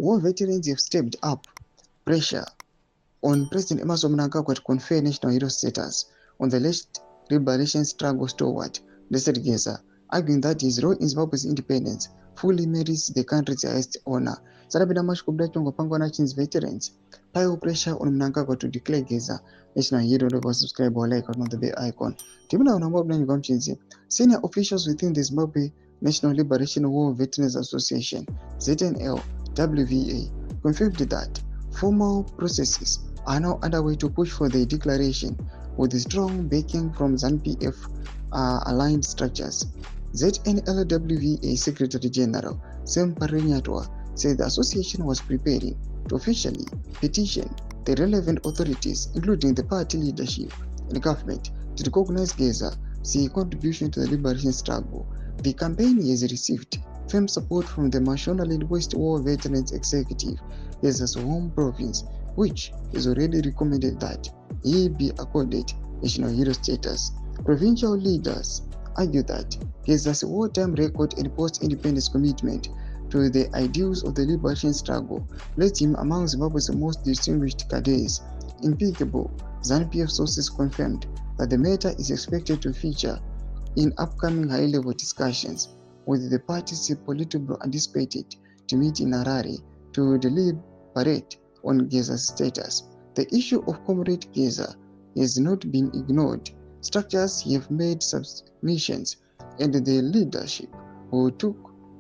war veterans have stepped up pressure on President Mnangagwa to confer national hero status on the alleged liberation struggle stalwart, Geza, arguing that his role in Zimbabwe's independence fully merits the country's highest honor. Sarabina Mashkubda Chongo Pangwana Chin's veterans pile pressure on Mnangagwa to declare Geza national hero. Don't subscribe or like on the bell icon. Timina Unamobna senior officials within the Zimbabwe National Liberation War Veterans Association, ZNL, WVA, confirmed that formal processes are now underway to push for the declaration with strong backing from ZANU-PF aligned structures. ZNLWVA Secretary General Sam Parenyatwa said the association was preparing to officially petition the relevant authorities, including the party leadership and government, to recognize Geza's contribution to the liberation struggle. The campaign has received firm support from the Mashonaland West War Veterans Executive, Geza's home province, which has already recommended that he be accorded national hero status. Provincial leaders argue that Geza's wartime record and post-independence commitment to the ideals of the liberation struggle placed him among Zimbabwe's most distinguished cadres. Impeccable ZANU-PF sources confirmed that the matter is expected to feature in upcoming high-level discussions, with the party's Politburo anticipated to meet in Harare to deliberate on Geza's status. The issue of Comrade Geza has not been ignored. Structures have made submissions, and the leadership who took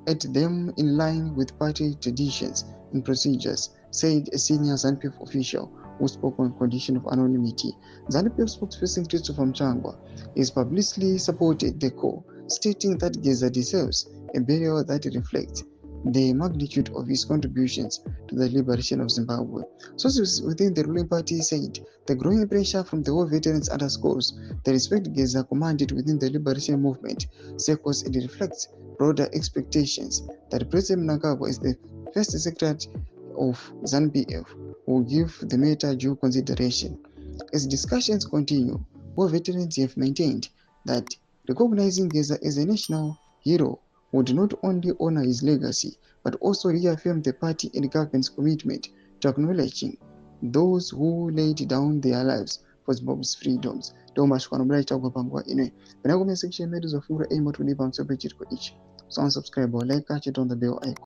at them in line with party traditions and procedures, said a senior ZANU-PF official who spoke on condition of anonymity. ZANU-PF spokesperson Christopher Mnangagwa has publicly supported the call, stating that Geza deserves a burial that reflects the magnitude of his contributions to the liberation of Zimbabwe. Sources within the ruling party said the growing pressure from the war veterans underscores the respect Geza commanded within the liberation movement circles and reflects broader expectations that President Mnangagwa is the first secretary of ZANU-PF will give the matter due consideration. As discussions continue, war veterans have maintained that recognizing Geza as a national hero would not only honor his legacy, but also reaffirm the party and government's commitment to acknowledging those who laid down their lives for Zimbabwe's freedoms. So unsubscribe or like, catch it on the bell icon.